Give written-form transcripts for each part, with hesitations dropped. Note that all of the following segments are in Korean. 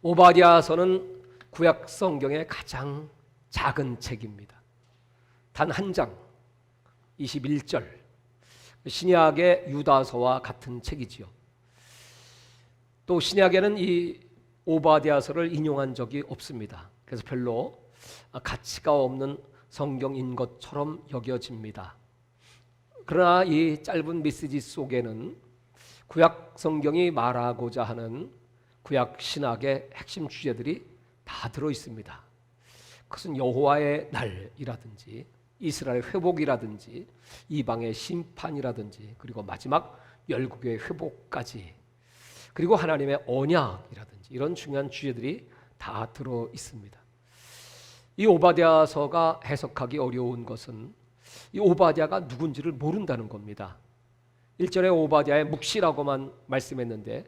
오바댜서는 구약 성경의 가장 작은 책입니다. 단 한 장, 21절. 신약의 유다서와 같은 책이지요. 또 신약에는 이 오바댜서를 인용한 적이 없습니다. 그래서 별로 가치가 없는 성경인 것처럼 여겨집니다. 그러나 이 짧은 메시지 속에는 구약 성경이 말하고자 하는 구약 신학의 핵심 주제들이 다 들어 있습니다. 그것은 여호와의 날이라든지 이스라엘 회복이라든지 이방의 심판이라든지 그리고 마지막 열국의 회복까지 그리고 하나님의 언약이라든지 이런 중요한 주제들이 다 들어 있습니다. 이 오바댜서가 해석하기 어려운 것은 이 오바댜가 누군지를 모른다는 겁니다. 1절에 오바댜의 묵시라고만 말씀했는데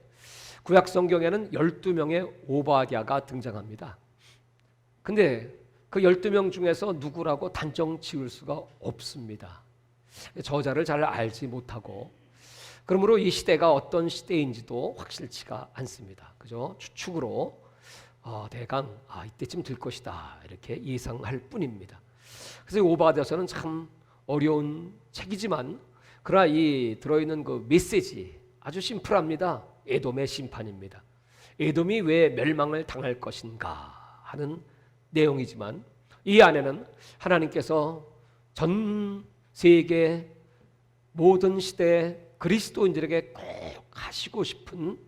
구약 성경에는 12명의 오바댜가 등장합니다. 근데 그 12명 중에서 누구라고 단정 지을 수가 없습니다. 저자를 잘 알지 못하고 그러므로 이 시대가 어떤 시대인지도 확실치가 않습니다. 그죠? 추측으로 대강 이때쯤 될 것이다 이렇게 예상할 뿐입니다. 그래서 오바댜서는 참 어려운 책이지만 그러나 이 들어있는 그 메시지 아주 심플합니다. 에돔의 심판입니다. 에돔이 왜 멸망을 당할 것인가 하는 내용이지만 이 안에는 하나님께서 전 세계 모든 시대의 그리스도인들에게 꼭 하시고 싶은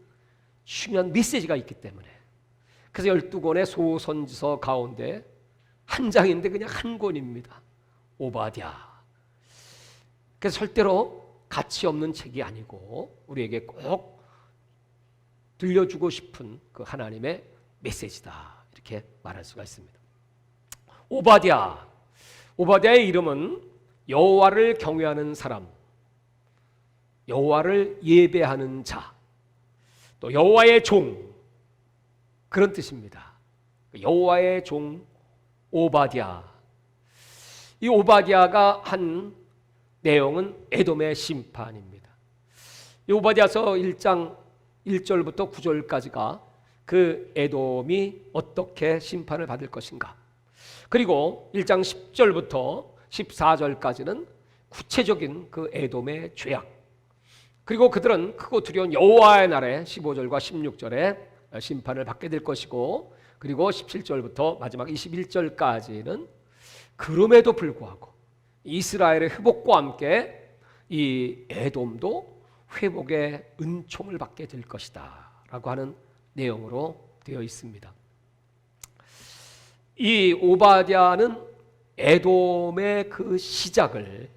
중요한 메시지가 있기 때문에 그래서 12권의 소선지서 가운데 한 장인데 그냥 한 권입니다. 오바댜. 그래서 절대로 가치 없는 책이 아니고 우리에게 꼭 들려주고 싶은 그 하나님의 메시지다 이렇게 말할 수가 있습니다. 오바댜의 이름은 여호와를 경외하는 사람, 여호와를 예배하는 자, 또 여호와의 종 그런 뜻입니다. 여호와의 종 오바댜. 이 오바댜가 한 내용은 에돔의 심판입니다. 이 오바댜서 1장 1절부터 9절까지가 그 에돔이 어떻게 심판을 받을 것인가, 그리고 1장 10절부터 14절까지는 구체적인 그 에돔의 죄악, 그리고 그들은 크고 두려운 여호와의 날에 15절과 16절에 심판을 받게 될 것이고, 그리고 17절부터 마지막 21절까지는 그럼에도 불구하고 이스라엘의 회복과 함께 이 에돔도 회복의 은총을 받게 될 것이다 라고 하는 내용으로 되어 있습니다. 이 오바댜는 에돔의 그 시작을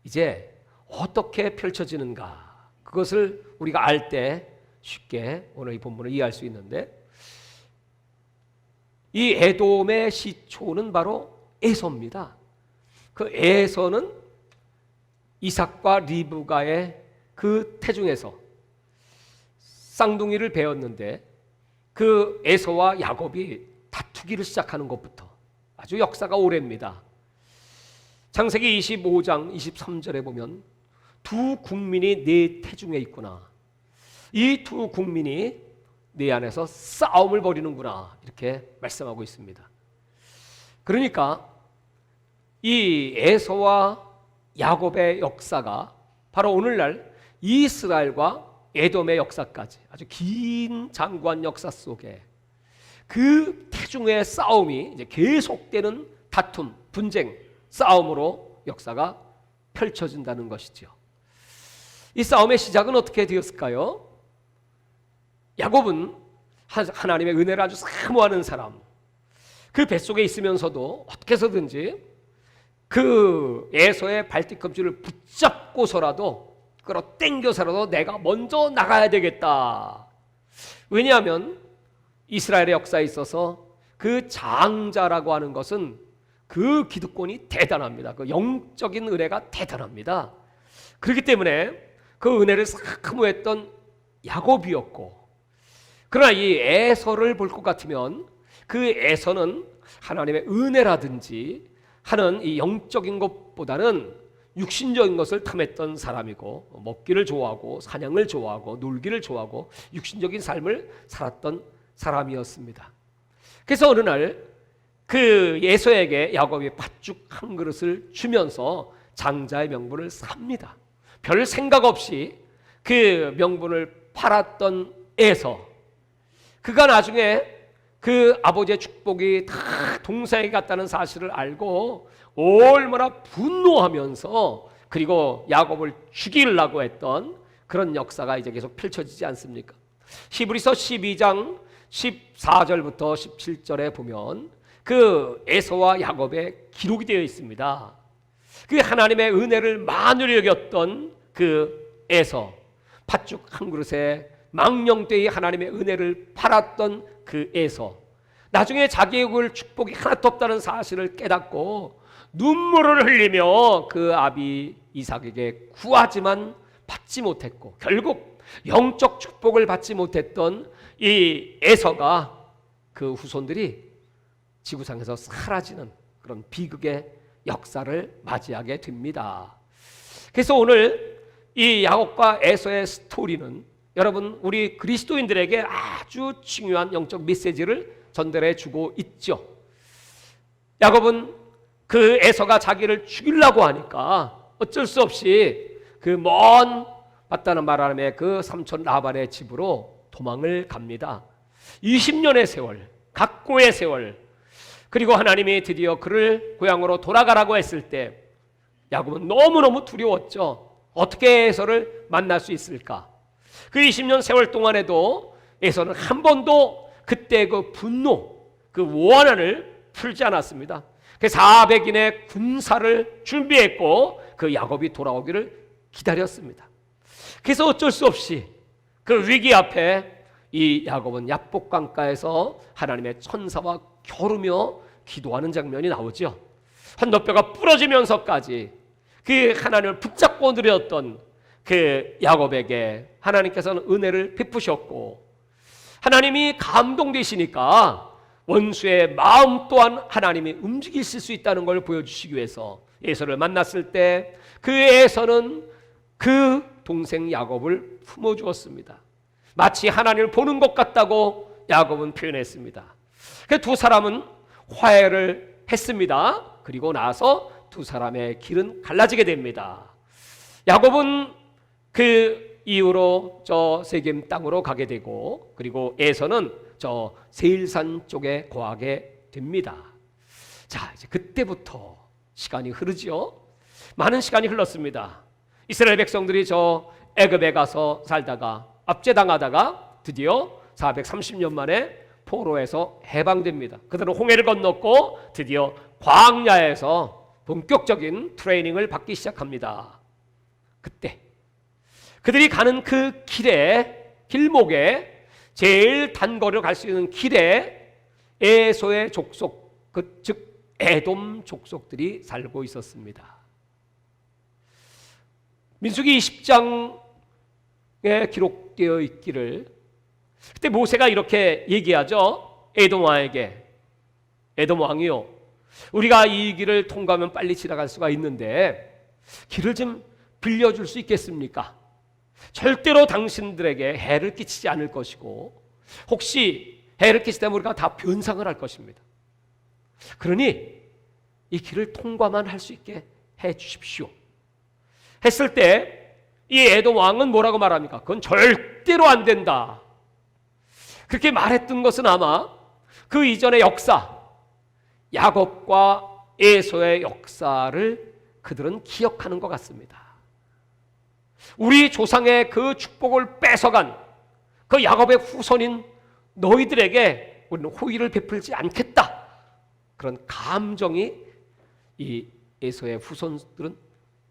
이제 어떻게 펼쳐지는가, 그것을 우리가 알 때 쉽게 오늘 이 본문을 이해할 수 있는데, 이 에돔의 시초는 바로 에서입니다. 그 에서는 이삭과 리브가의 그 태중에서 쌍둥이를 베었는데 그 에서와 야곱이 다투기를 시작하는 것부터 아주 역사가 오래입니다. 창세기 25장 23절에 보면 두 국민이 네 태중에 있구나, 이 두 국민이 네 안에서 싸움을 벌이는구나 이렇게 말씀하고 있습니다. 그러니까 이 에서와 야곱의 역사가 바로 오늘날 이스라엘과 에돔의 역사까지 아주 긴 장구한 역사 속에 그 태중의 싸움이 이제 계속되는 다툼, 분쟁, 싸움으로 역사가 펼쳐진다는 것이죠. 이 싸움의 시작은 어떻게 되었을까요? 야곱은 하나님의 은혜를 아주 사모하는 사람, 그 뱃속에 있으면서도 어떻게 해서든지 그 에서의 발뒤꿈치를 붙잡고서라도 끌어당겨서라도 내가 먼저 나가야 되겠다. 왜냐하면 이스라엘의 역사에 있어서 그 장자라고 하는 것은 그 기득권이 대단합니다. 그 영적인 은혜가 대단합니다. 그렇기 때문에 그 은혜를 사모했던 야곱이었고, 그러나 이 에서를 볼 것 같으면 그 에서는 하나님의 은혜라든지 하는 이 영적인 것보다는 육신적인 것을 탐했던 사람이고, 먹기를 좋아하고 사냥을 좋아하고 놀기를 좋아하고 육신적인 삶을 살았던 사람이었습니다. 그래서 어느 날 그 에서에게 야곱이 팥죽 한 그릇을 주면서 장자의 명분을 삽니다. 별 생각 없이 그 명분을 팔았던 에서, 그가 나중에 그 아버지의 축복이 다 동생에게 갔다는 사실을 알고 얼마나 분노하면서 그리고 야곱을 죽이려고 했던 그런 역사가 이제 계속 펼쳐지지 않습니까? 히브리서 12장 14절부터 17절에 보면 그 에서와 야곱의 기록이 되어 있습니다. 그 하나님의 은혜를 만으로 여겼던 그 에서, 팥죽 한 그릇에 망령되이 하나님의 은혜를 팔았던 그 에서, 나중에 자기의 그 축복이 하나도 없다는 사실을 깨닫고 눈물을 흘리며 그 아비 이삭에게 구하지만 받지 못했고 결국 영적 축복을 받지 못했던 이 에서가 그 후손들이 지구상에서 사라지는 그런 비극의 역사를 맞이하게 됩니다. 그래서 오늘 이 야곱과 에서의 스토리는 여러분 우리 그리스도인들에게 아주 중요한 영적 메시지를 전달해 주고 있죠. 야곱은 그 에서가 자기를 죽이려고 하니까 어쩔 수 없이 그 먼 바다는 바람에 그 삼촌 라반의 집으로 도망을 갑니다. 20년의 세월, 각고의 세월, 그리고 하나님이 드디어 그를 고향으로 돌아가라고 했을 때 야곱은 너무너무 두려웠죠. 어떻게 에서를 만날 수 있을까? 그 20년 세월 동안에도 에서는 한 번도 그때 그 분노, 그 원한을 풀지 않았습니다. 그 400인의 군사를 준비했고 그 야곱이 돌아오기를 기다렸습니다. 그래서 어쩔 수 없이 그 위기 앞에 이 야곱은 야복강가에서 하나님의 천사와 겨루며 기도하는 장면이 나오죠. 한너뼈가 부러지면서까지 그 하나님을 붙잡고 누렸던 그 야곱에게 하나님께서는 은혜를 베푸셨고, 하나님이 감동되시니까 원수의 마음 또한 하나님이 움직이실 수 있다는 걸 보여주시기 위해서 에서를 만났을 때 그 에서는 그 동생 야곱을 품어주었습니다. 마치 하나님을 보는 것 같다고 야곱은 표현했습니다. 그 두 사람은 화해를 했습니다. 그리고 나서 두 사람의 길은 갈라지게 됩니다. 야곱은 그 이후로 저 세겜 땅으로 가게 되고, 그리고 에서는 저 세일산 쪽에 거하게 됩니다. 자, 이제 그때부터 시간이 흐르지요. 많은 시간이 흘렀습니다. 이스라엘 백성들이 저 애굽에 가서 살다가 압제당하다가 드디어 430년 만에 포로에서 해방됩니다. 그들은 홍해를 건넜고 드디어 광야에서 본격적인 트레이닝을 받기 시작합니다. 그때 그들이 가는 그 길에, 길목에 제일 단거리를 갈 수 있는 길에 에소의 족속, 즉 에돔 족속들이 살고 있었습니다. 민수기 20장에 기록되어 있기를, 그때 모세가 이렇게 얘기하죠. 에돔 왕에게, 에돔 왕이요, 우리가 이 길을 통과하면 빨리 지나갈 수가 있는데 길을 좀 빌려줄 수 있겠습니까? 절대로 당신들에게 해를 끼치지 않을 것이고, 혹시 해를 끼치다면 우리가 다 변상을 할 것입니다. 그러니 이 길을 통과만 할 수 있게 해 주십시오 했을 때 이 에돔 왕은 뭐라고 말합니까? 그건 절대로 안 된다. 그렇게 말했던 것은 아마 그 이전의 역사, 야곱과 에서의 역사를 그들은 기억하는 것 같습니다. 우리 조상의 그 축복을 뺏어간 그 야곱의 후손인 너희들에게 우리는 호의를 베풀지 않겠다, 그런 감정이 이 에서의 후손들은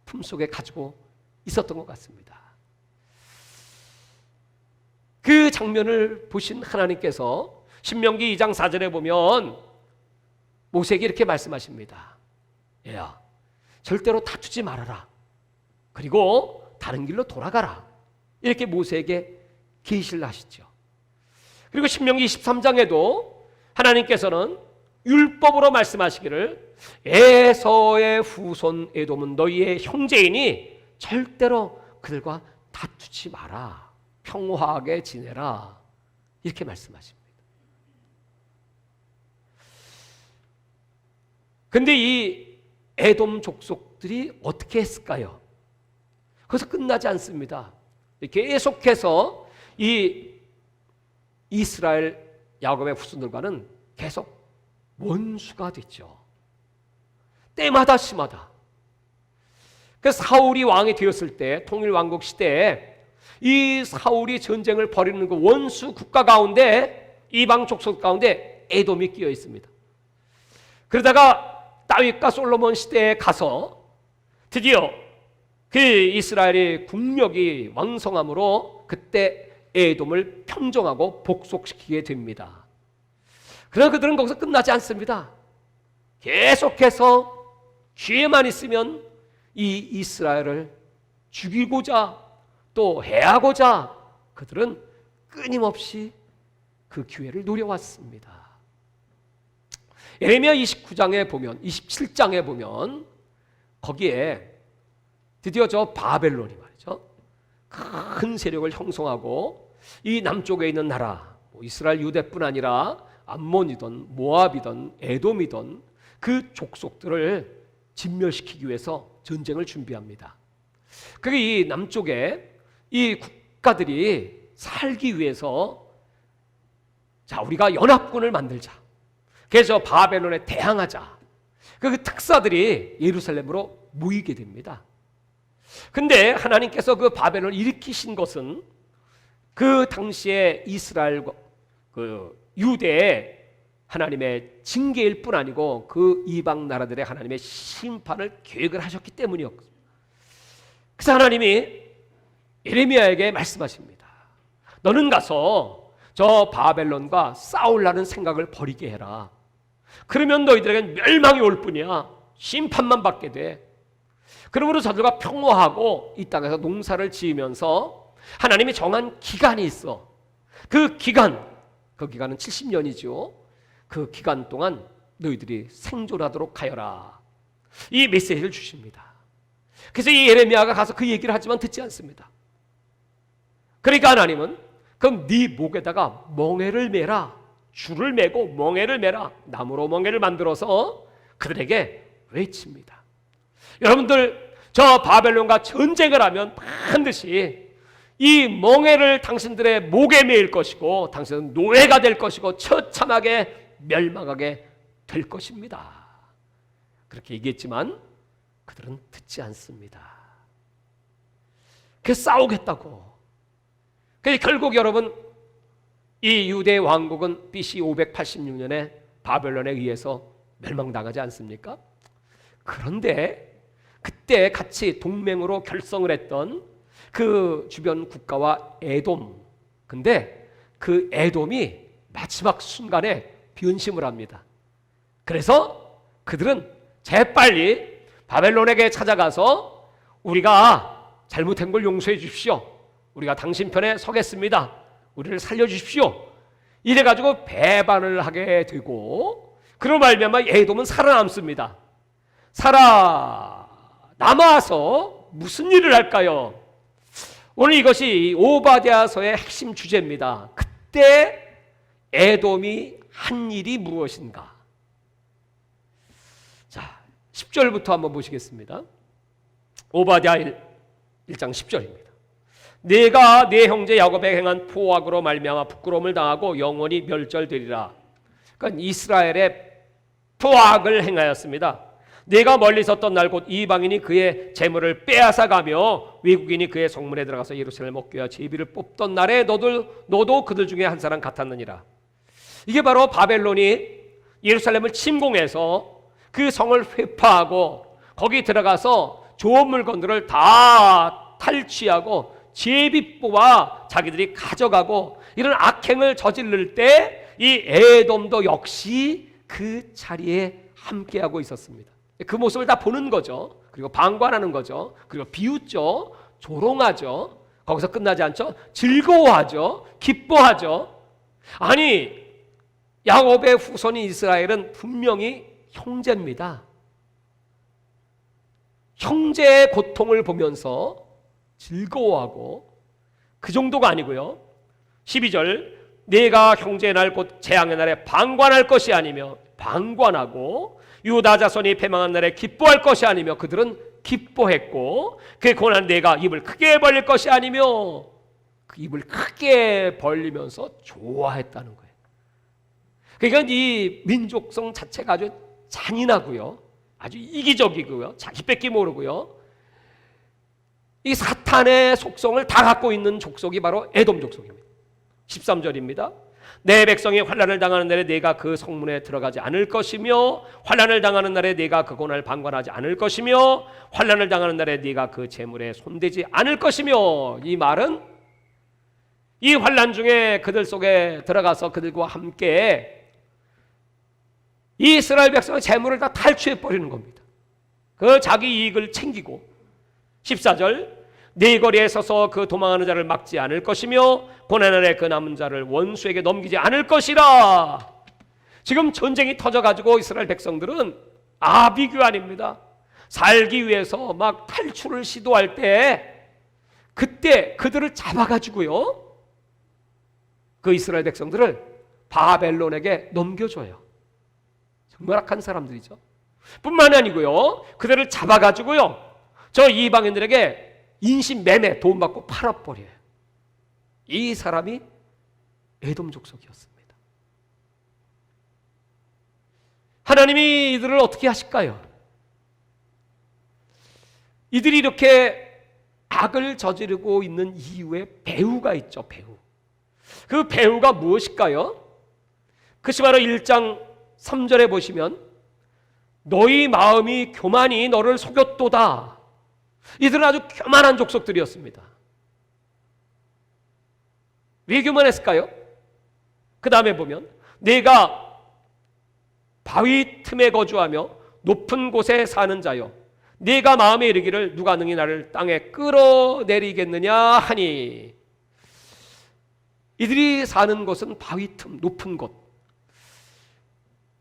품속에 가지고 있었던 것 같습니다. 그 장면을 보신 하나님께서 신명기 2장 4절에 보면 모세에게 이렇게 말씀하십니다. 얘야, 절대로 다투지 말아라. 그리고 다른 길로 돌아가라. 이렇게 모세에게 계시를 하시죠. 그리고 신명기 23장에도 하나님께서는 율법으로 말씀하시기를 에서의 후손 에돔은 너희의 형제이니 절대로 그들과 다투지 마라. 평화하게 지내라. 이렇게 말씀하십니다. 근데 이 에돔 족속들이 어떻게 했을까요? 그래서 끝나지 않습니다. 계속해서 이 이스라엘 야곱의 후손들과는 계속 원수가 됐죠. 때마다 심하다. 그래서 사울이 왕이 되었을 때, 통일왕국 시대에 이 사울이 전쟁을 벌이는 그 원수 국가 가운데, 이방 족속 가운데 에돔이 끼어 있습니다. 그러다가 다윗과 솔로몬 시대에 가서 드디어 그 이스라엘의 국력이 왕성함으로 그때 에돔을 평정하고 복속시키게 됩니다. 그러나 그들은 거기서 끝나지 않습니다. 계속해서 기회만 있으면 이 이스라엘을 죽이고자 또 해하고자 그들은 끊임없이 그 기회를 노려왔습니다. 예레미야 29장에 보면, 27장에 보면 거기에 드디어 저 바벨론이 말이죠, 큰 세력을 형성하고 이 남쪽에 있는 나라, 이스라엘 유대뿐 아니라 암몬이든 모압이든 에돔이든 그 족속들을 진멸시키기 위해서 전쟁을 준비합니다. 그게 이 남쪽에 이 국가들이 살기 위해서, 자, 우리가 연합군을 만들자. 그래서 바벨론에 대항하자. 그 특사들이 예루살렘으로 모이게 됩니다. 근데 하나님께서 그 바벨론을 일으키신 것은 그 당시에 이스라엘, 그 유대의 하나님의 징계일 뿐 아니고 그 이방 나라들의 하나님의 심판을 계획을 하셨기 때문이었습니다. 그래서 하나님이 예레미야에게 말씀하십니다. 너는 가서 저 바벨론과 싸우려는 생각을 버리게 해라. 그러면 너희들에겐 멸망이 올 뿐이야. 심판만 받게 돼. 그러므로 저들과 평화하고 이 땅에서 농사를 지으면서 하나님이 정한 기간이 있어. 그 기간은 70년이죠. 그 기간 동안 너희들이 생존하도록 하여라. 이 메시지를 주십니다. 그래서 이 예레미야가 가서 그 얘기를 하지만 듣지 않습니다. 그러니까 하나님은 그럼 네 목에다가 멍에를 매라. 줄을 매고 멍에를 매라. 나무로 멍에를 만들어서 그들에게 외칩니다. 여러분들, 저 바벨론과 전쟁을 하면 반드시 이 멍에를 당신들의 목에 매일 것이고 당신은 노예가 될 것이고 처참하게 멸망하게 될 것입니다. 그렇게 얘기했지만 그들은 듣지 않습니다. 그래서 싸우겠다고. 그래서 결국 여러분, 이 유대 왕국은 BC 586년에 바벨론에 의해서 멸망당하지 않습니까? 그런데 그때 같이 동맹으로 결성을 했던 그 주변 국가와 에돔, 근데 그 에돔이 마지막 순간에 변심을 합니다. 그래서 그들은 재빨리 바벨론에게 찾아가서 우리가 잘못한 걸 용서해 주십시오. 우리가 당신 편에 서겠습니다. 우리를 살려주십시오. 이래가지고 배반을 하게 되고, 그로 말미암아 에돔은 살아남습니다. 살아남아서 무슨 일을 할까요? 오늘 이것이 오바댜서의 핵심 주제입니다. 그때 에돔이 한 일이 무엇인가? 자, 10절부터 한번 보시겠습니다. 오바댜 1장 10절입니다. 내가 내 형제 야곱에 행한 포악으로 말미암아 부끄러움을 당하고 영원히 멸절되리라. 그러니까 이스라엘의 포악을 행하였습니다. 내가 멀리 있었던 날 곧 이방인이 그의 재물을 빼앗아 가며 외국인이 그의 성문에 들어가서 예루살렘 먹기와 제비를 뽑던 날에 너도 그들 중에 한 사람 같았느니라. 이게 바로 바벨론이 예루살렘을 침공해서 그 성을 회파하고 거기 들어가서 좋은 물건들을 다 탈취하고 제비 뽑아 자기들이 가져가고 이런 악행을 저지를 때 이 에돔도 역시 그 자리에 함께하고 있었습니다. 그 모습을 다 보는 거죠. 그리고 방관하는 거죠. 그리고 비웃죠. 조롱하죠. 거기서 끝나지 않죠. 즐거워하죠. 기뻐하죠. 아니, 야곱의 후손인 이스라엘은 분명히 형제입니다. 형제의 고통을 보면서 즐거워하고, 그 정도가 아니고요. 12절, 내가 형제의 날 곧 재앙의 날에 방관할 것이 아니며 방관하고 유다 자손이 패망한 날에 기뻐할 것이 아니며 그들은 기뻐했고 그 고난 내가 입을 크게 벌릴 것이 아니며 그 입을 크게 벌리면서 좋아했다는 거예요. 그러니까 이 민족성 자체가 아주 잔인하고요, 아주 이기적이고요, 자기 뺏기 모르고요, 이 사탄의 속성을 다 갖고 있는 족속이 바로 에돔 족속입니다. 13절입니다. 내 백성이 환난을 당하는 날에 내가 그 성문에 들어가지 않을 것이며 환난을 당하는 날에 내가 그 고난을 방관하지 않을 것이며 환난을 당하는 날에 네가 그 재물에 손대지 않을 것이며, 이 말은 이 환난 중에 그들 속에 들어가서 그들과 함께 이스라엘 백성의 재물을 다 탈취해 버리는 겁니다. 그 자기 이익을 챙기고. 14절 네 거리에 서서 그 도망하는 자를 막지 않을 것이며 고난날에 그 남은 자를 원수에게 넘기지 않을 것이라. 지금 전쟁이 터져가지고 이스라엘 백성들은 아비규환입니다. 살기 위해서 막 탈출을 시도할 때 그때 그들을 잡아가지고요, 그 이스라엘 백성들을 바벨론에게 넘겨줘요. 정말 악한 사람들이죠. 뿐만 아니고요, 그들을 잡아가지고요 저 이방인들에게 인신매매 돈 받고 팔아버려요. 이 사람이 에돔 족속이었습니다. 하나님이 이들을 어떻게 하실까요? 이들이 이렇게 악을 저지르고 있는 이유에 배후가 있죠. 배후. 그 배후가 무엇일까요? 그것이 바로 1장 3절에 보시면 너희 마음이 교만이 너를 속였도다. 이들은 아주 교만한 족속들이었습니다. 왜 교만했을까요? 그 다음에 보면 내가 바위 틈에 거주하며 높은 곳에 사는 자여 네가 마음에 이르기를 누가 능히 나를 땅에 끌어내리겠느냐 하니. 이들이 사는 곳은 바위 틈, 높은 곳.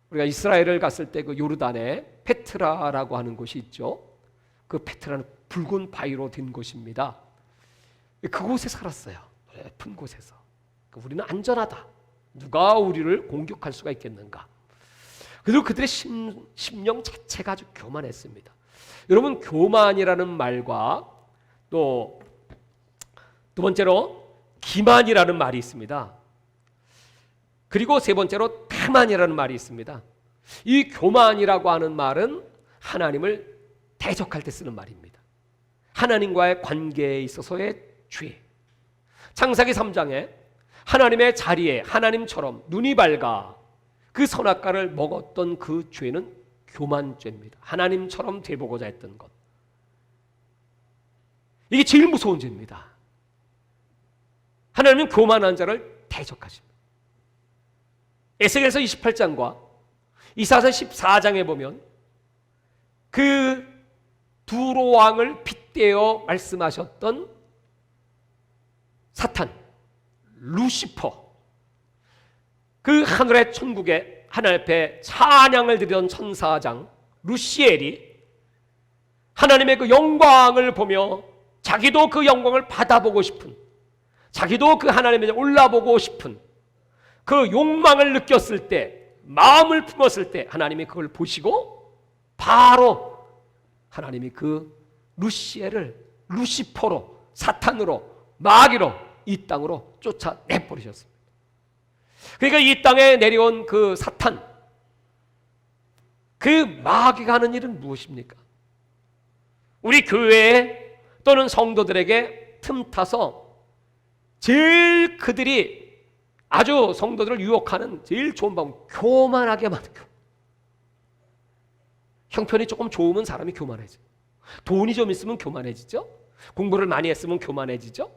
우리가 이스라엘을 갔을 때 그 요르단에 페트라라고 하는 곳이 있죠. 그 페트라는 붉은 바위로 된 곳입니다. 그곳에 살았어요. 높은 곳에서. 우리는 안전하다. 누가 우리를 공격할 수가 있겠는가. 그리고 그들의 심령 자체가 아주 교만했습니다. 여러분, 교만이라는 말과 또 두 번째로 기만이라는 말이 있습니다. 그리고 세 번째로 태만이라는 말이 있습니다. 이 교만이라고 하는 말은 하나님을 대적할 때 쓰는 말입니다. 하나님과의 관계에 있어서의 죄. 창세기 3장에 하나님의 자리에 하나님처럼 눈이 밝아 그 선악과를 먹었던 그 죄는 교만죄입니다. 하나님처럼 되보고자 했던 것. 이게 제일 무서운 죄입니다. 하나님은 교만한 자를 대적하십니다. 에스겔서 28장과 이사야서 14장에 보면 그 두로 왕을 빗대어 말씀하셨던 사탄, 루시퍼, 그 하늘의 천국에 하나님 앞에 찬양을 드리던 천사장 루시엘이 하나님의 그 영광을 보며 자기도 그 영광을 받아보고 싶은, 자기도 그 하나님의 올라보고 싶은 그 욕망을 느꼈을 때, 마음을 품었을 때 하나님이 그걸 보시고 바로 하나님이 그 루시엘을 루시퍼로, 사탄으로, 마귀로 이 땅으로 쫓아내버리셨습니다. 그러니까 이 땅에 내려온 그 사탄, 그 마귀가 하는 일은 무엇입니까? 우리 교회에 또는 성도들에게 틈타서 제일 그들이 아주 성도들을 유혹하는 제일 좋은 방법, 교만하게 만들고. 형편이 조금 좋으면 사람이 교만해져. 돈이 좀 있으면 교만해지죠. 공부를 많이 했으면 교만해지죠.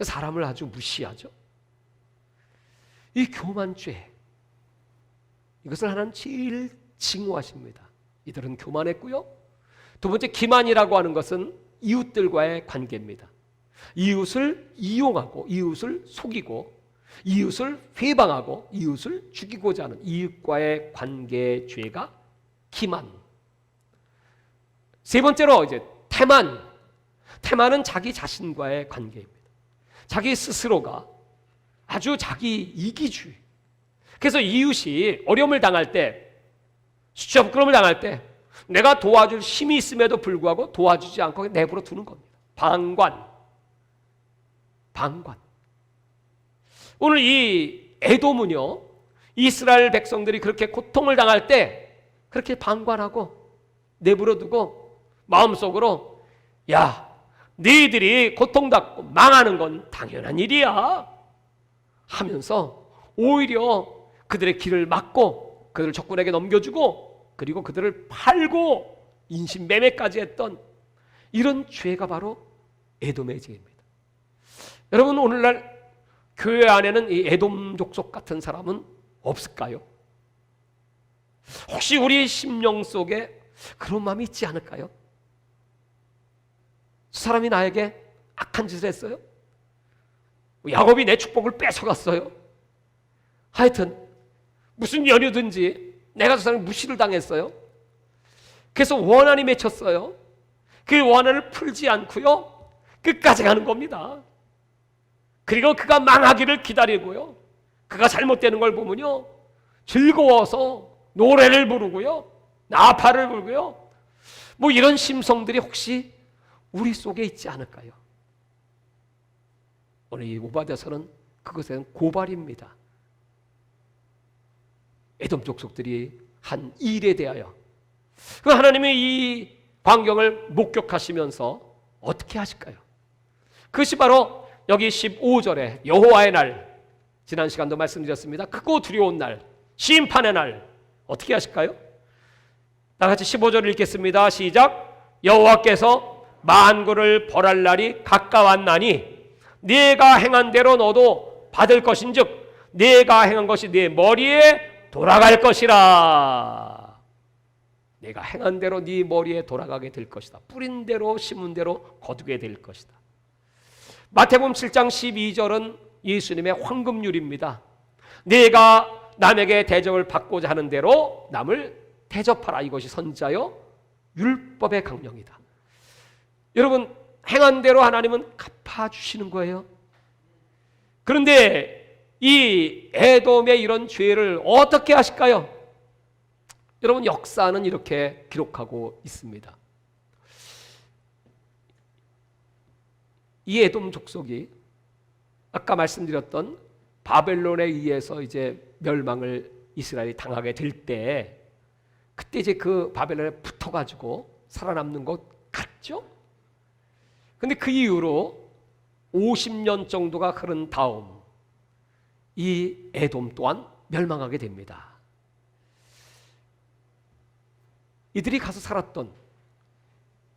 사람을 아주 무시하죠. 이 교만죄, 이것을 하나님 제일 징후하십니다. 이들은 교만했고요. 두 번째, 기만이라고 하는 것은 이웃들과의 관계입니다. 이웃을 이용하고 이웃을 속이고 이웃을 회방하고 이웃을 죽이고자 하는 이웃과의 관계의 죄가 기만. 세 번째로 이제 태만. 태만은 자기 자신과의 관계입니다. 자기 스스로가 아주 자기 이기주의, 그래서 이웃이 어려움을 당할 때, 수치와 부끄러움을 당할 때 내가 도와줄 힘이 있음에도 불구하고 도와주지 않고 내버려 두는 겁니다. 방관. 오늘 이 에돔은요, 이스라엘 백성들이 그렇게 고통을 당할 때 그렇게 방관하고 내버려 두고 마음속으로, 야, 너희들이 고통받고 망하는 건 당연한 일이야 하면서 오히려 그들의 길을 막고 그들을 적군에게 넘겨주고 그리고 그들을 팔고 인신매매까지 했던 이런 죄가 바로 에돔의 죄입니다. 여러분, 오늘날 교회 안에는 이 에돔 족속 같은 사람은 없을까요? 혹시 우리 심령 속에 그런 마음이 있지 않을까요? 저 사람이 나에게 악한 짓을 했어요? 야곱이 내 축복을 뺏어갔어요? 하여튼 무슨 연유든지 내가 저 사람을 무시를 당했어요? 그래서 원한이 맺혔어요. 그 원한을 풀지 않고요, 끝까지 가는 겁니다. 그리고 그가 망하기를 기다리고요, 그가 잘못되는 걸 보면요, 즐거워서 노래를 부르고요, 나팔을 불고요, 뭐 이런 심성들이 혹시 우리 속에 있지 않을까요? 오늘 이 오바댜서는 그것은 고발입니다. 에돔 족속들이 한 일에 대하여 그 하나님의 이 광경을 목격하시면서 어떻게 하실까요? 그것이 바로 여기 15절에 여호와의 날, 지난 시간도 말씀드렸습니다. 크고 두려운 날, 심판의 날 어떻게 하실까요? 다같이 15절을 읽겠습니다. 시작. 여호와께서 만군을 벌할 날이 가까웠나니 네가 행한 대로 너도 받을 것인즉 네가 행한 것이 네 머리에 돌아갈 것이라. 내가 행한 대로 네 머리에 돌아가게 될 것이다. 뿌린 대로 심은 대로 거두게 될 것이다. 마태복음 7장 12절은 예수님의 황금률입니다. 네가 남에게 대접을 받고자 하는 대로 남을 대접하라. 이것이 선지자요 율법의 강령이다. 여러분, 행한 대로 하나님은 갚아주시는 거예요. 그런데 이 에돔의 이런 죄를 어떻게 하실까요? 여러분, 역사는 이렇게 기록하고 있습니다. 이 에돔 족속이 아까 말씀드렸던 바벨론에 의해서 이제 멸망을 이스라엘이 당하게 될 때, 그때 이제 그 바벨론에 붙어가지고 살아남는 것 같죠? 근데 그 이후로 50년 정도가 흐른 다음 이 에돔 또한 멸망하게 됩니다. 이들이 가서 살았던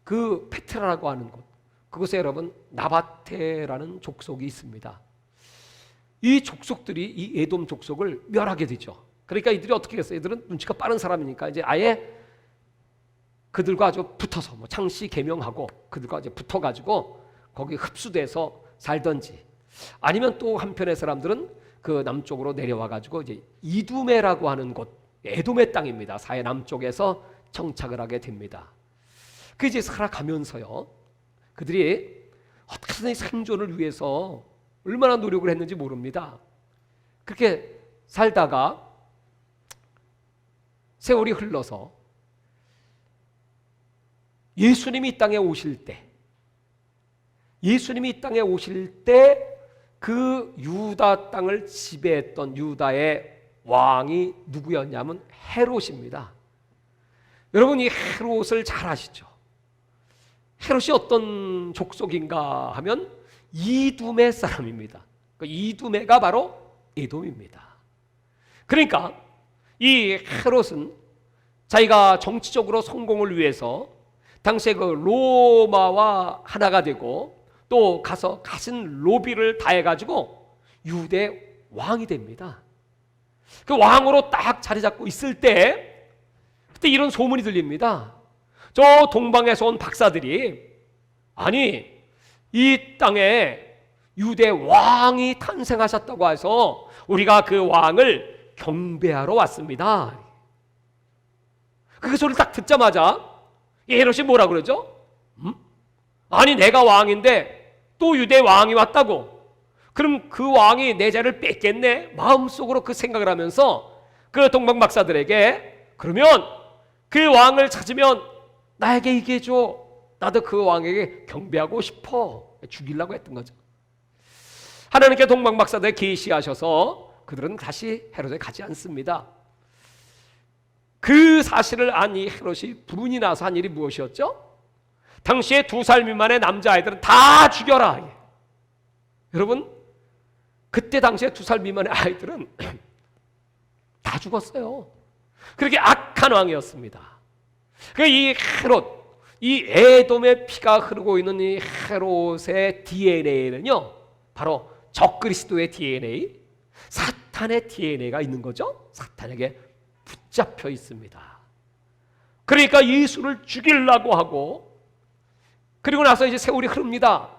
그 페트라라고 하는 곳, 그곳에 여러분 나바테라는 족속이 있습니다. 이 족속들이 이 에돔 족속을 멸하게 되죠. 그러니까 이들이 어떻게 했어요? 이들은 눈치가 빠른 사람이니까 이제 아예 그들과 아주 붙어서 뭐 창씨 개명하고 그들과 이제 붙어가지고 거기 흡수돼서 살던지, 아니면 또 한편의 사람들은 그 남쪽으로 내려와가지고 이제 이두메라고 하는 곳, 에돔의 땅입니다. 사해 남쪽에서 정착을 하게 됩니다. 그 이제 살아가면서요, 그들이 어떻게든 생존을 위해서 얼마나 노력을 했는지 모릅니다. 그렇게 살다가 세월이 흘러서 예수님이 이 땅에 오실 때, 예수님이 이 땅에 오실 때 그 유다 땅을 지배했던 유다의 왕이 누구였냐면 헤롯입니다. 여러분, 이 헤롯을 잘 아시죠? 헤롯이 어떤 족속인가 하면 이두메 사람입니다. 그 이두메가 바로 에돔입니다. 그러니까 이 헤롯은 자기가 정치적으로 성공을 위해서 당시에 그 로마와 하나가 되고 또 가서 가진 로비를 다해가지고 유대 왕이 됩니다. 그 왕으로 딱 자리 잡고 있을 때 그때 이런 소문이 들립니다. 저 동방에서 온 박사들이, 아니 이 땅에 유대 왕이 탄생하셨다고 해서 우리가 그 왕을 경배하러 왔습니다. 그 소리를 딱 듣자마자 헤롯이 뭐라 그러죠? 아니 내가 왕인데 또 유대 왕이 왔다고? 그럼 그 왕이 내 자를 뺏겠네? 마음속으로 그 생각을 하면서 그 동방 박사들에게 그러면 그 왕을 찾으면 나에게 얘기해 줘. 나도 그 왕에게 경배하고 싶어. 죽이려고 했던 거죠. 하나님께 동방 박사들에 계시하셔서 그들은 다시 헤롯에 가지 않습니다. 그 사실을 안 이 헤롯이 불운이 나서 한 일이 무엇이었죠? 당시에 2살 미만의 남자아이들은 다 죽여라. 여러분, 그때 당시에 2살 미만의 아이들은 다 죽었어요. 그렇게 악한 왕이었습니다. 이 헤롯, 이 에돔의 피가 흐르고 있는 이 헤롯의 DNA는요, 바로 적그리스도의 DNA, 사탄의 DNA가 있는 거죠. 사탄에게 붙잡혀 있습니다. 그러니까 예수를 죽이려고 하고, 그리고 나서 이제 세월이 흐릅니다.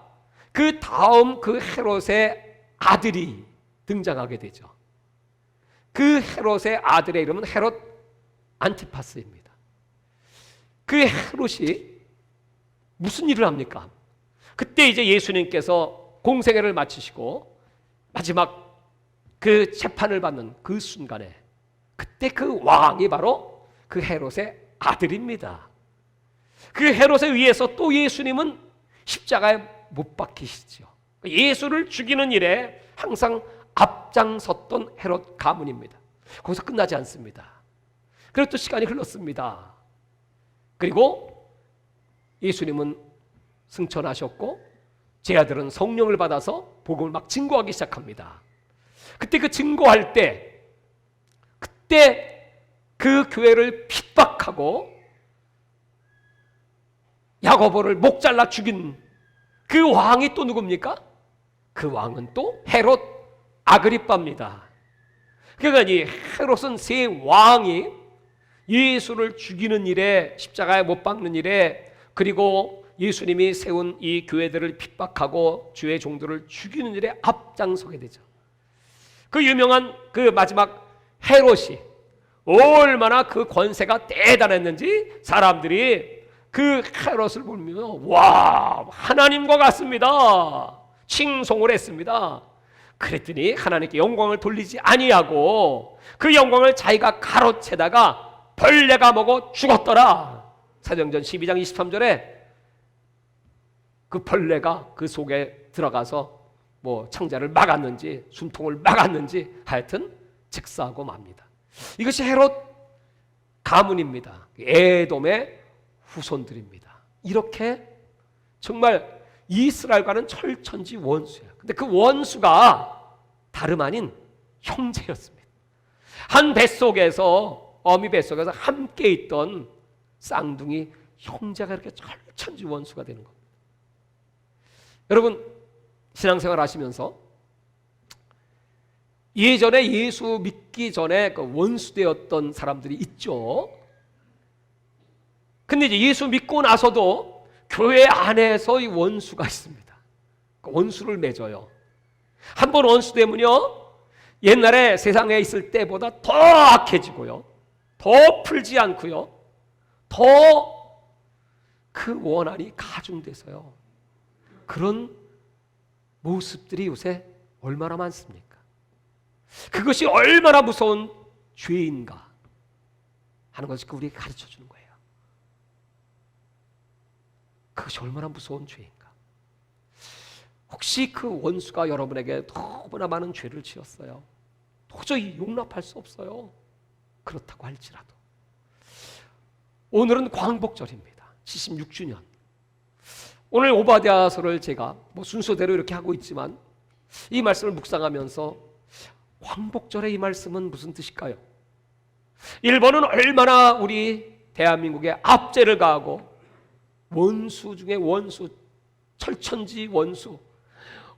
그 다음 그 헤롯의 아들이 등장하게 되죠. 그 헤롯의 아들의 이름은 헤롯 안티파스입니다. 그 헤롯이 무슨 일을 합니까? 그때 이제 예수님께서 공생애를 마치시고 마지막 그 재판을 받는 그 순간에 그때 그 왕이 바로 그 헤롯의 아들입니다. 그 헤롯에 의해서 또 예수님은 십자가에 못 박히시죠. 예수를 죽이는 일에 항상 앞장섰던 헤롯 가문입니다. 거기서 끝나지 않습니다. 그리고 또 시간이 흘렀습니다. 그리고 예수님은 승천하셨고 제 아들은 성령을 받아서 복음을 막 증거하기 시작합니다. 그때 그 증거할 때 그때 그 교회를 핍박하고 야고보를 목 잘라 죽인 그 왕이 또 누굽니까? 그 왕은 또 헤롯 아그리빠입니다. 그러니까 이 헤롯은 세 왕이 예수를 죽이는 일에, 십자가에 못 박는 일에, 그리고 예수님이 세운 이 교회들을 핍박하고 주의 종들을 죽이는 일에 앞장서게 되죠. 그 유명한 그 마지막 헤롯이 얼마나 그 권세가 대단했는지 사람들이 그 헤롯을 보면 와, 하나님과 같습니다. 칭송을 했습니다. 그랬더니 하나님께 영광을 돌리지 아니하고 그 영광을 자기가 가로채다가 벌레가 먹어 죽었더라. 사도행전 12장 23절에 그 벌레가 그 속에 들어가서 뭐 창자를 막았는지 숨통을 막았는지 하여튼 즉사하고 맙니다. 이것이 헤롯 가문입니다. 에돔의 후손들입니다. 이렇게 정말 이스라엘과는 철천지 원수예요. 근데 그 원수가 다름 아닌 형제였습니다. 한 뱃속에서, 어미 뱃속에서 함께 있던 쌍둥이 형제가 이렇게 철천지 원수가 되는 겁니다. 여러분, 신앙생활 하시면서 예전에 예수 믿기 전에 그 원수되었던 사람들이 있죠. 근데 이제 예수 믿고 나서도 교회 안에서 이 원수가 있습니다. 그 원수를 맺어요. 한 번 원수되면요, 옛날에 세상에 있을 때보다 더 악해지고요, 더 풀지 않고요, 더 그 원한이 가중돼서요. 그런 모습들이 요새 얼마나 많습니까? 그것이 얼마나 무서운 죄인가 하는 것을 우리에게 가르쳐 주는 거예요. 그것이 얼마나 무서운 죄인가. 혹시 그 원수가 여러분에게 너무나 많은 죄를 지었어요. 도저히 용납할 수 없어요. 그렇다고 할지라도 오늘은 광복절입니다. 76주년. 오늘 오바댜서를 제가 뭐 순서대로 이렇게 하고 있지만 이 말씀을 묵상하면서 광복절의 이 말씀은 무슨 뜻일까요? 일본은 얼마나 우리 대한민국에 압제를 가하고 원수 중에 원수, 철천지 원수,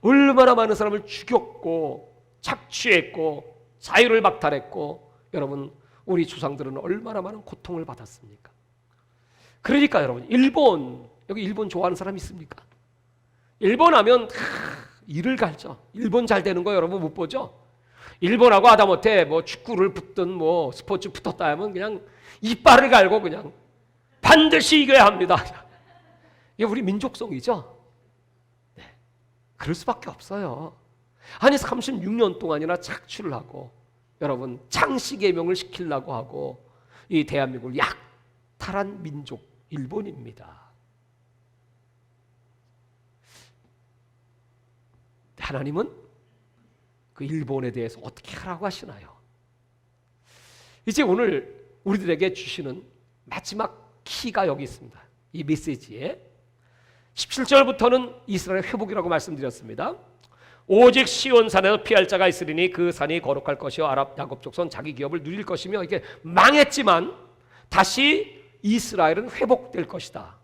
얼마나 많은 사람을 죽였고 착취했고 자유를 박탈했고, 여러분 우리 조상들은 얼마나 많은 고통을 받았습니까? 그러니까 여러분, 일본, 여기 일본 좋아하는 사람 있습니까? 일본 하면 이를 갈죠. 일본 잘 되는 거 여러분 못 보죠? 일본하고 하다못해 뭐 축구를 붙든 뭐 스포츠 붙었다 하면 그냥 이빨을 갈고 그냥 반드시 이겨야 합니다. 이게 우리 민족성이죠. 네, 그럴 수밖에 없어요. 아니 36년 동안이나 착취를 하고 여러분 창씨개명을 시키려고 하고 이 대한민국을 약탈한 민족 일본입니다. 하나님은 그 일본에 대해서 어떻게 하라고 하시나요? 이제 오늘 우리들에게 주시는 마지막 키가 여기 있습니다. 이 메시지에 17절부터는 이스라엘 회복이라고 말씀드렸습니다. 오직 시온산에서 피할 자가 있으리니 그 산이 거룩할 것이요 아랍 야곱 족속은 자기 기업을 누릴 것이며 이게 망했지만 다시 이스라엘은 회복될 것이다.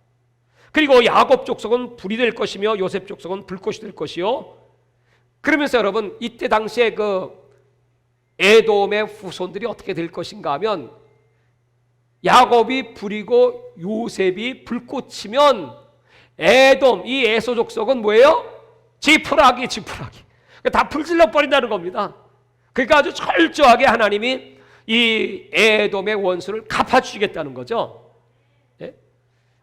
그리고 야곱 족속은 불이 될 것이며 요셉 족속은 불꽃이 될 것이요. 그러면서 여러분 이때 당시에 그 에돔의 후손들이 어떻게 될 것인가 하면 야곱이 불이고 요셉이 불꽃이면 에돔 이 에소 족속은 뭐예요? 지푸라기 다 불질러 버린다는 겁니다. 그러니까 아주 철저하게 하나님이 이 에돔의 원수를 갚아주시겠다는 거죠. 네?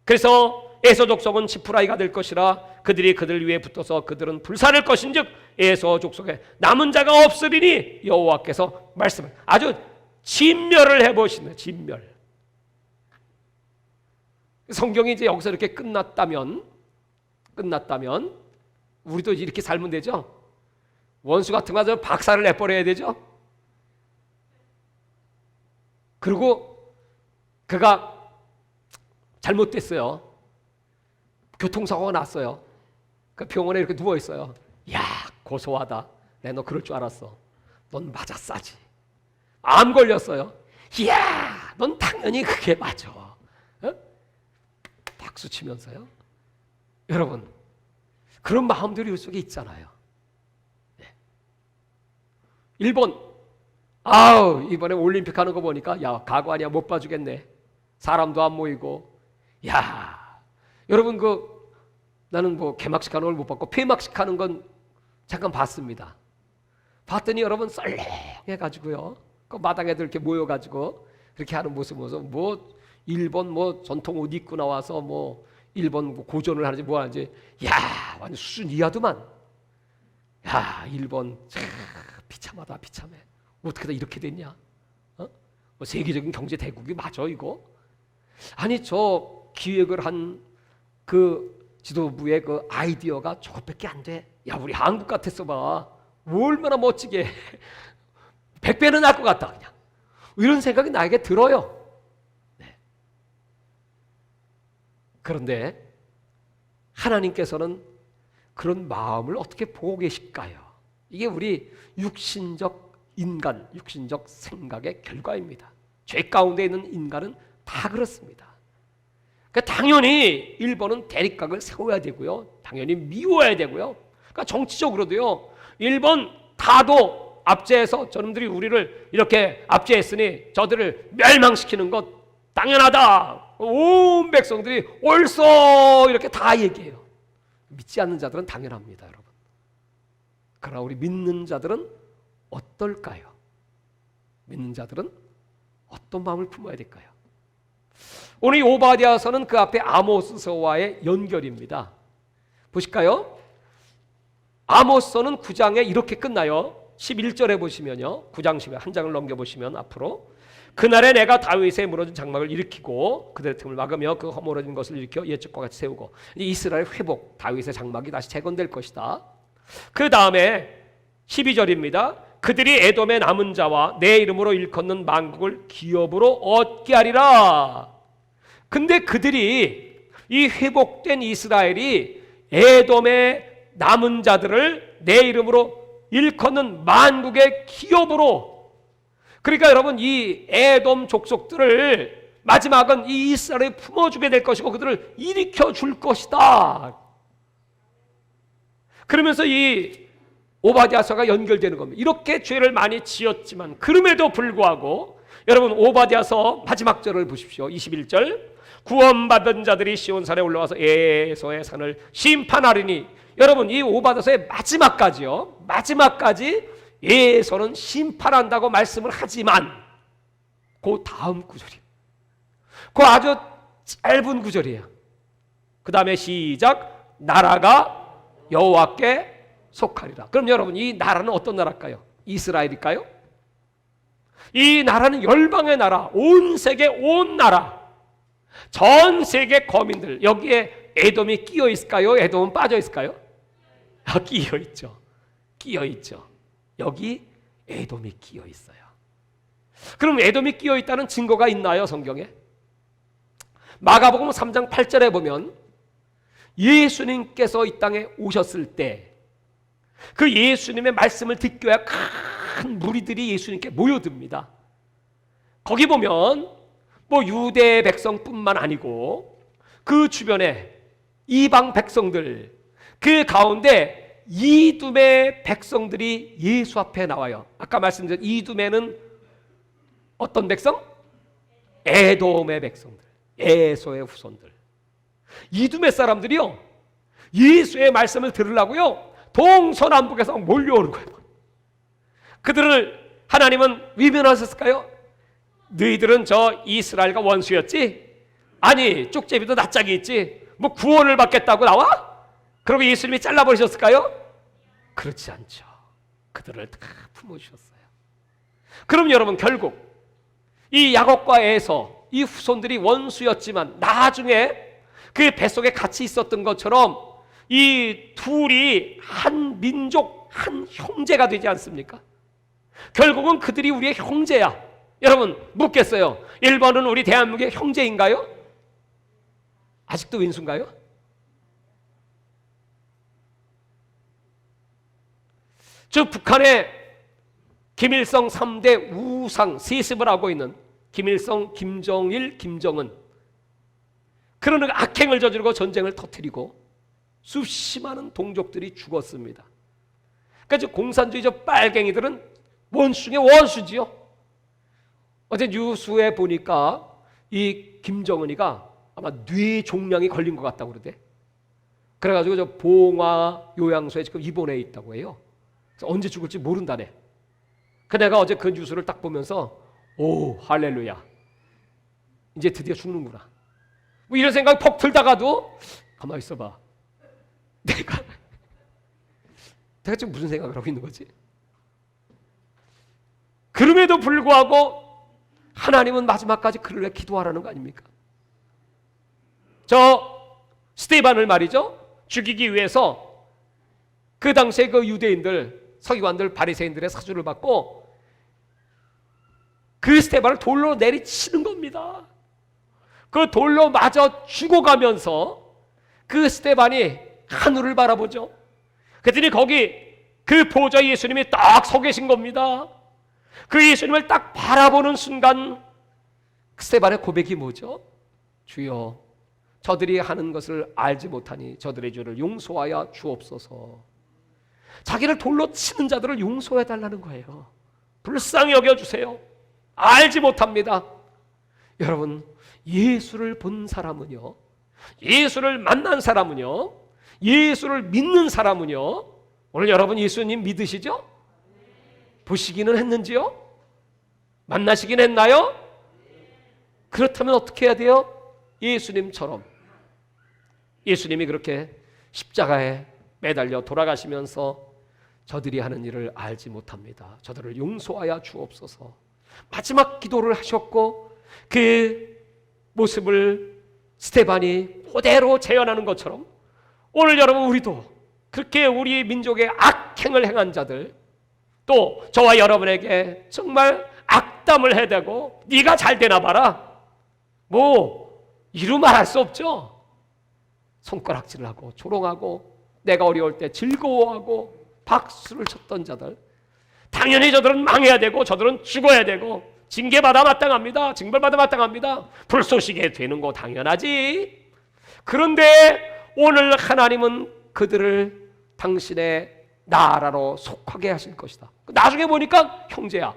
그래서 에소 족속은 지푸라기가 될 것이라 그들이 그들 위에 붙어서 그들은 불사를 것인즉 에소 족속에 남은 자가 없으리니 여호와께서 말씀을 아주 진멸을 해보시는 진멸. 성경이 이제 여기서 이렇게 끝났다면 우리도 이렇게 살면 되죠. 원수 같은 거 박살을 내버려야 되죠. 그리고 그가 잘못됐어요. 교통사고가 났어요. 그 병원에 이렇게 누워 있어요. 야, 고소하다. 내 너 그럴 줄 알았어. 넌 맞아 싸지. 암 걸렸어요. 이야, 넌 당연히 그게 맞아. 어? 박수 치면서요. 여러분, 그런 마음들이 우리 속에 있잖아요. 네. 일본, 이번에 올림픽 하는 거 보니까 야, 가고 아니야 못 봐주겠네. 사람도 안 모이고. 야, 여러분 나는 뭐 개막식 하는 걸 못 봤고 폐막식 하는 건 잠깐 봤습니다. 봤더니 여러분 썰렁해가지고요. 그 마당에 이렇게 모여가지고 그렇게 하는 모습 뭐 일본 뭐 전통 옷 입고 나와서 뭐 일본 뭐 고전을 하는지 뭐 하는지 야 완전 수준 이하더만. 야 일본 참 비참하다 비참해. 어떻게 다 이렇게 됐냐? 뭐 세계적인 경제 대국이 맞아 이거? 아니 저 기획을 한 그 지도부의 그 아이디어가 저것밖에 안 돼. 야 우리 한국 같았어 봐. 얼마나 멋지게 100배는 날 것 같다 그냥. 이런 생각이 나에게 들어요. 네. 그런데 하나님께서는 그런 마음을 어떻게 보고 계실까요? 이게 우리 육신적 인간, 육신적 생각의 결과입니다. 죄 가운데 있는 인간은 다 그렇습니다. 그러니까 당연히 일본은 대립각을 세워야 되고요. 당연히 미워야 되고요. 그러니까 정치적으로도요. 일본 다도 압제해서 저놈들이 우리를 이렇게 압제했으니 저들을 멸망시키는 것 당연하다. 온 백성들이 옳소 이렇게 다 얘기해요. 믿지 않는 자들은 당연합니다, 여러분. 그러나 우리 믿는 자들은 어떨까요? 믿는 자들은 어떤 마음을 품어야 될까요? 오늘 이 오바댜서는 그 앞에 아모스서와의 연결입니다. 보실까요? 아모스서는 9장에 이렇게 끝나요. 11절에 보시면요. 9장 10에 한 장을 넘겨보시면 앞으로 그날에 내가 다윗의 무너진 장막을 일으키고 그들의 틈을 막으며 그 허물어진 것을 일으켜 옛적과 같이 세우고 이스라엘 회복 다윗의 장막이 다시 재건될 것이다. 그 다음에 12절입니다. 그들이 에돔의 남은 자와 내 이름으로 일컫는 만국을 기업으로 얻게 하리라. 근데 그들이 이 회복된 이스라엘이 에돔의 남은 자들을 내 이름으로 일컫는 만국의 기업으로, 그러니까 여러분 이 에돔 족속들을 마지막은 이 이스라엘에 품어주게 될 것이고 그들을 일으켜 줄 것이다. 그러면서 이 오바댜서가 연결되는 겁니다. 이렇게 죄를 많이 지었지만 그럼에도 불구하고 여러분 오바댜서 마지막 절을 보십시오. 21절 구원받은 자들이 시온산에 올라와서 에소의 산을 심판하리니. 여러분 이 오바댜서의 마지막까지요. 마지막까지 에소는 심판한다고 말씀을 하지만 그 다음 구절이 그 아주 짧은 구절이에요. 그 다음에 시작 나라가 여호와께 속하리라. 그럼 여러분, 이 나라는 어떤 나라일까요? 이스라엘일까요? 이 나라는 열방의 나라, 온 세계 온 나라, 전 세계 거민들, 여기에 에돔이 끼어 있을까요? 에돔은 빠져 있을까요? 끼어 있죠. 끼어 있죠. 여기 에돔이 끼어 있어요. 그럼 에돔이 끼어 있다는 증거가 있나요, 성경에? 마가복음 3장 8절에 보면 예수님께서 이 땅에 오셨을 때 그 예수님의 말씀을 듣기 위해 큰 무리들이 예수님께 모여듭니다. 거기 보면 뭐 유대 백성뿐만 아니고 그 주변에 이방 백성들, 그 가운데 이두메 백성들이 예수 앞에 나와요. 아까 말씀드린 이두메는 어떤 백성? 에돔의 백성들, 에서의 후손들. 이두메 사람들이요, 예수의 말씀을 들으려고요 동서남북에서 몰려오는 거예요. 그들을 하나님은 위면하셨을까요? 너희들은 저 이스라엘과 원수였지? 아니, 쪽제비도 낯짝이 있지? 뭐 구원을 받겠다고 나와? 그러고 예수님이 잘라버리셨을까요? 그렇지 않죠. 그들을 다 품어주셨어요. 그럼 여러분, 결국 이 야곱과 에서, 이 후손들이 원수였지만 나중에 그 뱃속에 같이 있었던 것처럼 이 둘이 한 민족, 한 형제가 되지 않습니까? 결국은 그들이 우리의 형제야. 여러분, 묻겠어요. 1번은 우리 대한민국의 형제인가요? 아직도 윈수인가요? 저 북한의 김일성 3대 우상 세습을 하고 있는 김일성, 김정일, 김정은, 그런 악행을 저지르고 전쟁을 터뜨리고 수십 많은 동족들이 죽었습니다. 그러니까 공산주의적 빨갱이들은 원수 중에 원수지요. 어제 뉴스에 보니까 이 김정은이가 아마 뇌종양이 걸린 것 같다고 그러대. 그래가지고 저 봉화 요양소에 지금 입원해 있다고 해요. 그래서 언제 죽을지 모른다네. 그 내가 어제 그 뉴스를 딱 보면서 오, 할렐루야, 이제 드디어 죽는구나, 뭐 이런 생각이 퍽 들다가도 가만히 있어봐, 내가 지금 무슨 생각을 하고 있는 거지? 그럼에도 불구하고 하나님은 마지막까지 그를 위해 기도하라는 거 아닙니까? 저 스데반을 말이죠, 죽이기 위해서 그 당시에 그 유대인들, 서기관들, 바리새인들의 사주를 받고 그 스데반을 돌로 내리치는 겁니다. 그 돌로 맞아 죽어가면서 그 스데반이 하늘을 바라보죠. 그랬더니 거기 그 보좌에 예수님이 딱 서 계신 겁니다. 그 예수님을 딱 바라보는 순간 스데반의 고백이 뭐죠? 주여, 저들이 하는 것을 알지 못하니 저들의 죄를 용서하여 주옵소서. 자기를 돌로 치는 자들을 용서해 달라는 거예요. 불쌍히 여겨주세요. 알지 못합니다. 여러분, 예수를 본 사람은요, 예수를 만난 사람은요, 예수를 믿는 사람은요, 오늘 여러분 예수님 믿으시죠? 보시기는 했는지요? 만나시긴 했나요? 그렇다면 어떻게 해야 돼요? 예수님처럼, 예수님이 그렇게 십자가에 매달려 돌아가시면서 저들이 하는 일을 알지 못합니다, 저들을 용서하여 주옵소서. 마지막 기도를 하셨고 그 모습을 스데반이 그대로 재현하는 것처럼 오늘 여러분, 우리도 그렇게 우리 민족의 악행을 행한 자들, 또 저와 여러분에게 정말 악담을 해대고 네가 잘 되나 봐라, 뭐 이루 말할 수 없죠. 손가락질하고 조롱하고 내가 어려울 때 즐거워하고 박수를 쳤던 자들, 당연히 저들은 망해야 되고 저들은 죽어야 되고 징계받아 마땅합니다. 징벌받아 마땅합니다. 불쏘시개 되는 거 당연하지. 그런데 오늘 하나님은 그들을 당신의 나라로 속하게 하실 것이다. 나중에 보니까 형제야.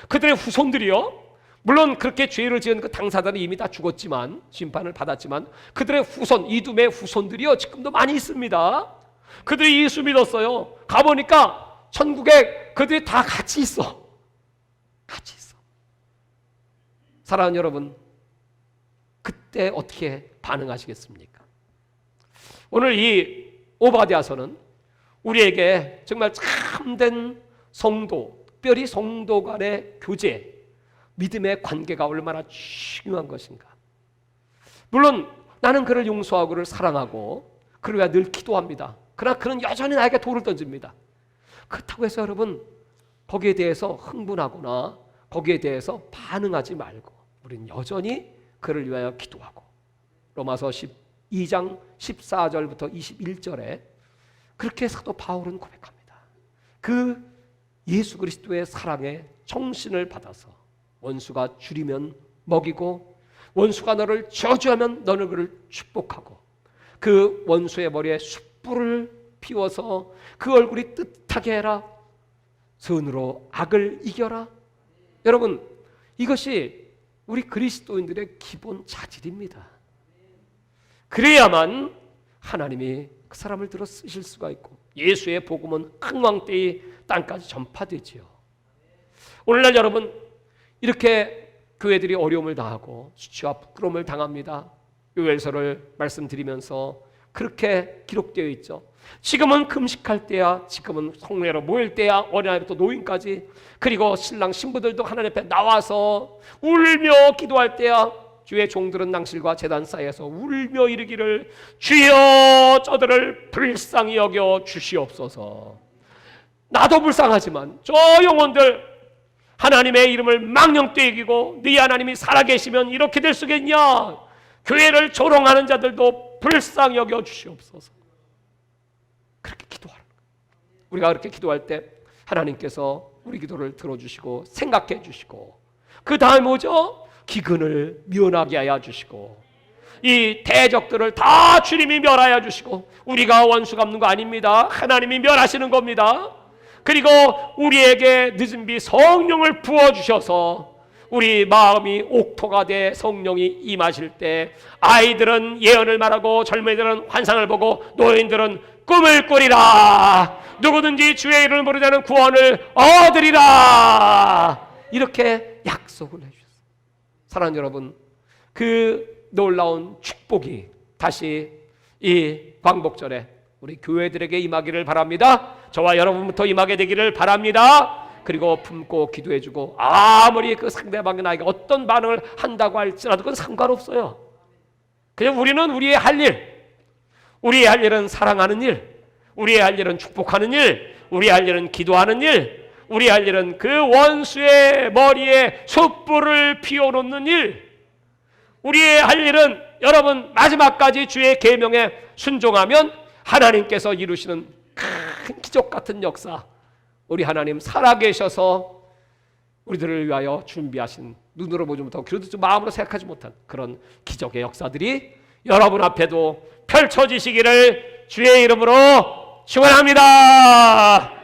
그들의 후손들이요, 물론 그렇게 죄를 지은 그 당사자는 이미 다 죽었지만, 심판을 받았지만, 그들의 후손, 이두메의 후손들이요 지금도 많이 있습니다. 그들이 예수 믿었어요. 가보니까 천국에 그들이 다 같이 있어. 같이 있어. 사랑하는 여러분, 그때 어떻게 반응하시겠습니까? 오늘 이 오바댜서는 우리에게 정말 참된 성도, 특별히 성도 간의 교제, 믿음의 관계가 얼마나 중요한 것인가. 물론 나는 그를 용서하고 그를 사랑하고 그를 위해 늘 기도합니다. 그러나 그는 여전히 나에게 돌을 던집니다. 그렇다고 해서 여러분 거기에 대해서 흥분하거나 거기에 대해서 반응하지 말고 우리는 여전히 그를 위하여 기도하고, 로마서 12장 14절부터 21절에 그렇게 사도 바울은 고백합니다. 그 예수 그리스도의 사랑에 정신을 받아서 원수가 줄이면 먹이고 원수가 너를 저주하면 너는 그를 축복하고 그 원수의 머리에 숯불을 피워서 그 얼굴이 뜨뜻하게 해라. 선으로 악을 이겨라. 여러분, 이것이 우리 그리스도인들의 기본 자질입니다. 그래야만 하나님이 그 사람을 들어 쓰실 수가 있고 예수의 복음은 흥왕때의 땅까지 전파되지요. 오늘날 여러분 이렇게 교회들이 어려움을 당하고 수치와 부끄러움을 당합니다. 요엘서를 말씀드리면서 그렇게 기록되어 있죠. 지금은 금식할 때야, 지금은 성례로 모일 때야, 어린아이부터 노인까지, 그리고 신랑 신부들도 하나님 앞에 나와서 울며 기도할 때야, 주의 종들은 낭실과 제단 사이에서 울며 이르기를 주여 저들을 불쌍히 여겨 주시옵소서. 나도 불쌍하지만 저 영혼들 하나님의 이름을 망령되이 이기고 네 하나님이 살아계시면 이렇게 될 수겠냐. 교회를 조롱하는 자들도 불쌍히 여겨 주시옵소서. 그렇게 기도하는 거예요. 우리가 그렇게 기도할 때 하나님께서 우리 기도를 들어주시고 생각해 주시고 그 다음에 뭐죠? 기근을 면하게 하여 주시고 이 대적들을 다 주님이 멸하여 주시고, 우리가 원수 갚는 거 아닙니다. 하나님이 멸하시는 겁니다. 그리고 우리에게 늦은 비 성령을 부어주셔서 우리 마음이 옥토가 돼 성령이 임하실 때 아이들은 예언을 말하고 젊은이들은 환상을 보고 노인들은 꿈을 꾸리라. 누구든지 주의 이름을 부르는 자는 구원을 얻으리라. 이렇게 약속을 해주셨어요. 사랑하는 여러분, 그 놀라운 축복이 다시 이 광복절에 우리 교회들에게 임하기를 바랍니다. 저와 여러분부터 임하게 되기를 바랍니다. 그리고 품고 기도해주고 아무리 그 상대방이 나에게 어떤 반응을 한다고 할지라도 그건 상관없어요. 그냥 우리는 우리의 할 일, 우리의 할 일은 사랑하는 일, 우리의 할 일은 축복하는 일, 우리의 할 일은 기도하는 일, 우리의 할 일은 그 원수의 머리에 숯불을 피워놓는 일, 우리의 할 일은 여러분 마지막까지 주의 계명에 순종하면 하나님께서 이루시는 큰 기적 같은 역사, 우리 하나님 살아계셔서 우리들을 위하여 준비하신, 눈으로 보지 못하고 귀로 듣지 마음으로 생각하지 못한 그런 기적의 역사들이 여러분 앞에도 펼쳐지시기를 주의 이름으로 축원합니다.